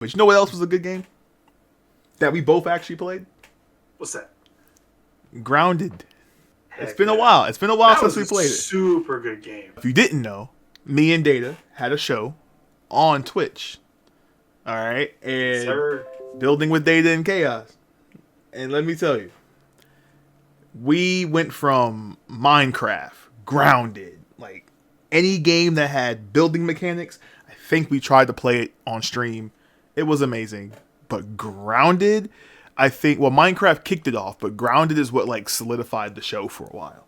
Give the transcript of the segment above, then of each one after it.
But you know what else was a good game that we both actually played? What's that? Grounded. Heck It's been a yeah. while. It's been a while That since was we played it. Super good game. If you didn't know, me and Data had a show on Twitch. All right, and Sir. Building with Data and Chaos. And let me tell you, we went from Minecraft, Grounded, like any game that had building mechanics. I think we tried to play it on stream. It was amazing. But Grounded, I think, well, Minecraft kicked it off, but Grounded is what like solidified the show for a while.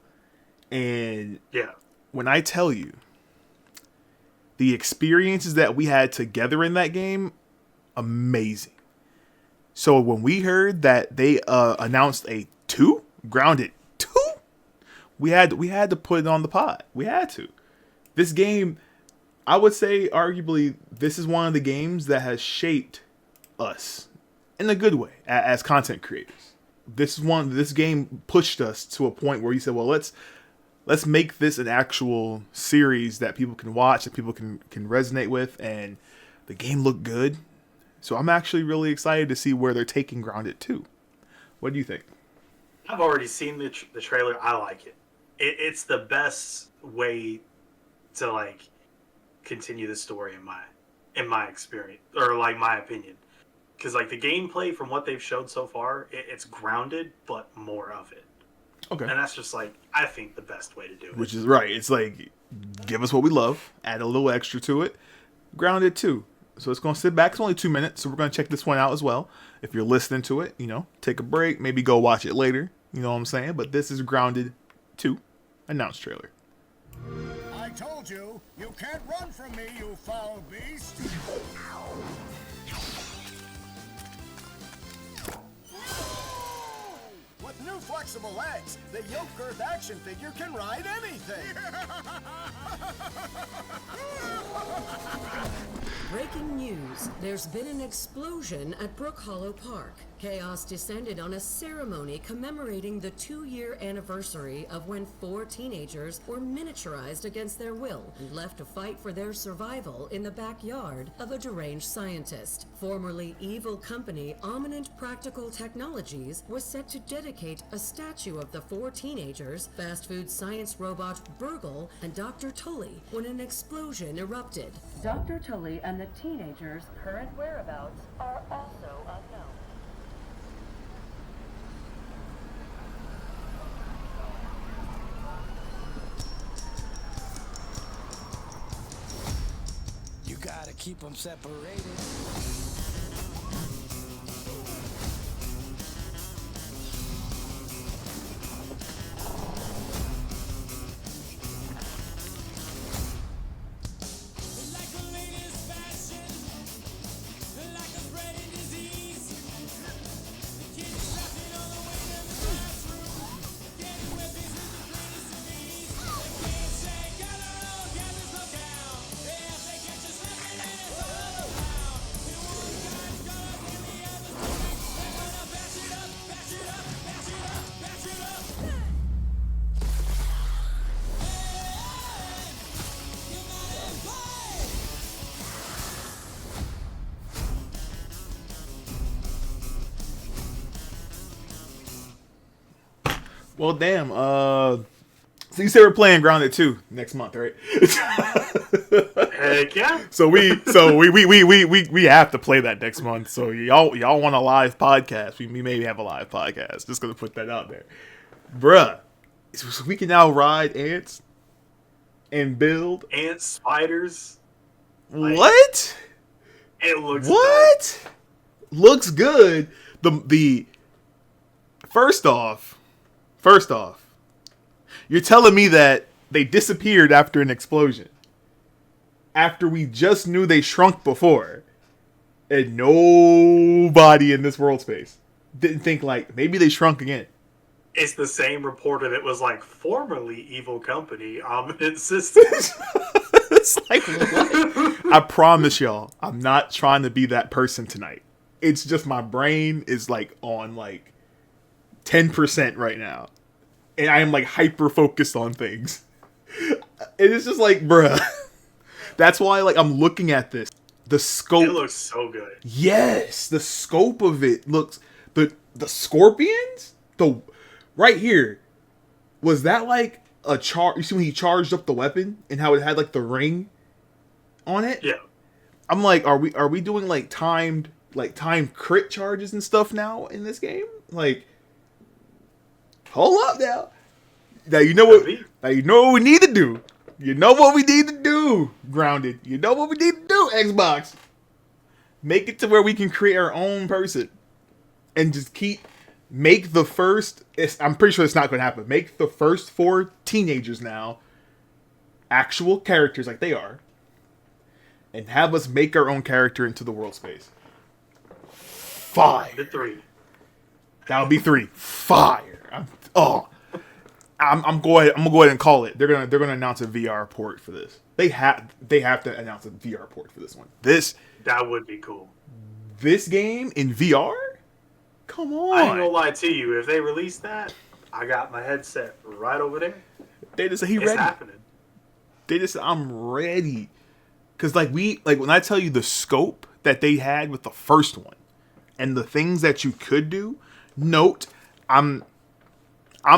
And Yeah. when I tell you, the experiences that we had together in that game, amazing. So when we heard that they announced a Grounded 2, we had to put it on the pod. We had to. This game, I would say, arguably, this is one of the games that has shaped us in a good way as content creators. This game pushed us to a point where you said, well, let's make this an actual series that people can watch, that people can resonate with, and the game looked good. So I'm actually really excited to see where they're taking Grounded 2. What do you think? I've already seen the trailer. I like it. It's the best way to like continue the story in my experience, or like my opinion. Because like the gameplay from what they've showed so far, it's grounded, but more of it. Okay. And that's just like, I think, the best way to do it. Which is right. It's like, give us what we love, add a little extra to it. Grounded 2. So it's going to sit back. It's only 2 minutes, so we're going to check this one out as well. If you're listening to it, take a break, maybe go watch it later. You know what I'm saying? But this is Grounded 2 announced trailer. I told you, you can't run from me, you foul beast. With new flexible legs, the yoke girth action figure can ride anything. Breaking news. There's been an explosion at Brook Hollow Park. Chaos descended on a ceremony commemorating the 2-year anniversary of when 4 teenagers were miniaturized against their will and left to fight for their survival in the backyard of a deranged scientist. Formerly evil company Ominent Practical Technologies was set to dedicate a statue of the 4 teenagers, fast food science robot Burgle, and Dr. Tully when an explosion erupted. Dr. Tully and the teenagers' current whereabouts are also unknown. You gotta keep them separated. Well, damn. So you said we're playing Grounded 2 next month, right? Heck yeah. So we have to play that next month. So y'all want a live podcast? We maybe have a live podcast. Just gonna put that out there, bruh. So we can now ride ants and build Ants, spiders. what? It looks What? Looks good. The first off, you're telling me that they disappeared after an explosion. After we just knew they shrunk before. And nobody in this world space didn't think like maybe they shrunk again. It's the same reporter that was like formerly evil company, Ominent Systems. It's like, what? I promise y'all, I'm not trying to be that person tonight. It's just my brain is like on like 10% right now. And I am like hyper focused on things. And it's just like, bruh. That's why like I'm looking at this The scope. It looks so good. Yes, the scope of it looks. The scorpions. Right here. Was that like a charge? You see when he charged up the weapon and how it had like the ring on it? Yeah. I'm like, are we doing like timed crit charges and stuff now in this game? Like, hold up now. Now you know what we need to do. You know what we need to do, Grounded. You know what we need to do, Xbox. Make it to where we can create our own person. And just make the first... I'm pretty sure it's not going to happen. Make the first 4 teenagers now actual characters like they are. And have us make our own character into the world space. Fire. The 3. That would be 3. Fire. I'm going to go ahead and call it. They're gonna announce a VR port for this. They have to announce a VR port for this one. That would be cool. This game in VR? Come on. I ain't gonna lie to you. If they release that, I got my headset right over there. They just say it's ready. Happening. They just said I'm ready. Cause when I tell you the scope that they had with the first one and the things that you could do, note I'm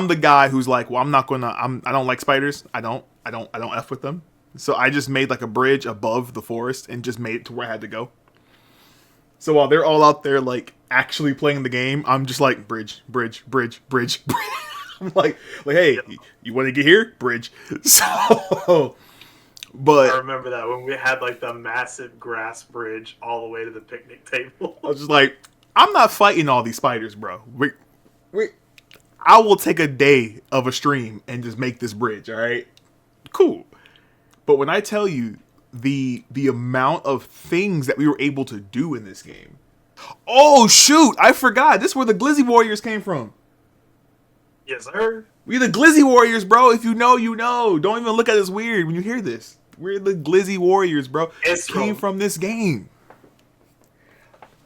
the guy who's like, well, I don't like spiders. I don't F with them. So I just made like a bridge above the forest and just made it to where I had to go. So while they're all out there like actually playing the game, I'm just like bridge. I'm like, hey, you want to get here? Bridge. So, but I remember that when we had like the massive grass bridge all the way to the picnic table. I was just like, I'm not fighting all these spiders, bro. I will take a day of a stream and just make this bridge, all right? Cool. But when I tell you the amount of things that we were able to do in this game. Oh, shoot. I forgot. This is where the Glizzy Warriors came from. Yes, sir. We're the Glizzy Warriors, bro. If you know, you know. Don't even look at us weird when you hear this. We're the Glizzy Warriors, bro. It's came from this game.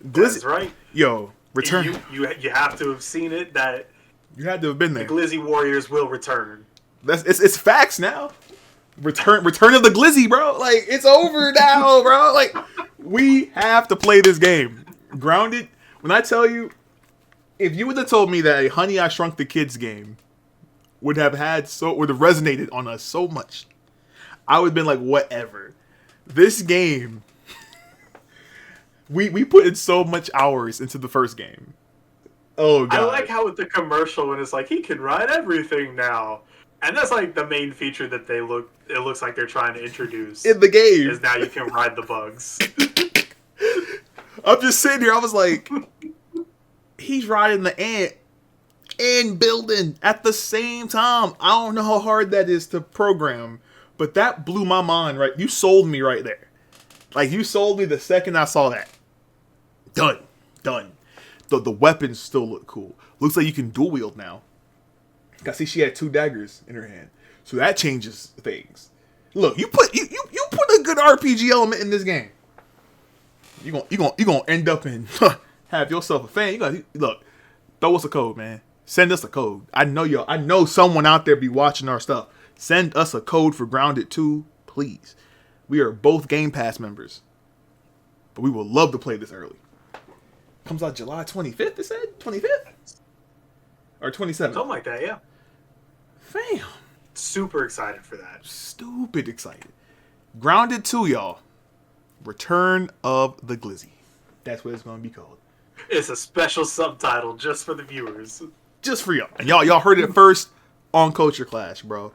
That's right. Yo, return. You have to have seen it that you had to have been there. The Glizzy Warriors will return. It's facts now. Return of the Glizzy, bro. Like, it's over now, bro. Like, we have to play this game. Grounded, when I tell you, if you would have told me that a Honey, I Shrunk the Kids game would have resonated on us so much, I would have been like, whatever. This game, we put in so much hours into the first game. Oh, God. I like how with the commercial when it's like, he can ride everything now. And that's like the main feature that it looks like they're trying to introduce in the game. Is now you can ride the bugs. I'm just sitting here, I was like, he's riding the ant and building at the same time. I don't know how hard that is to program, but that blew my mind, right? You sold me right there. Like, you sold me the second I saw that. Done. The weapons still look cool. Looks like you can dual wield now. I see she had 2 daggers in her hand, so that changes things. Look, you put a good RPG element in this game. You gonna end up in have yourself a fan. You gotta look, throw us a code, man. Send us a code. I know someone out there be watching our stuff. Send us a code for Grounded 2, please. We are both Game Pass members, but we would love to play this early. Comes out July 25th. It said 25th or 27th. Something like that, yeah. Fam. Super excited for that. Stupid excited. Grounded 2, y'all. Return of the Glizzy. That's what it's going to be called. It's a special subtitle just for the viewers. Just for y'all. And y'all heard it first on Culture Clash, bro.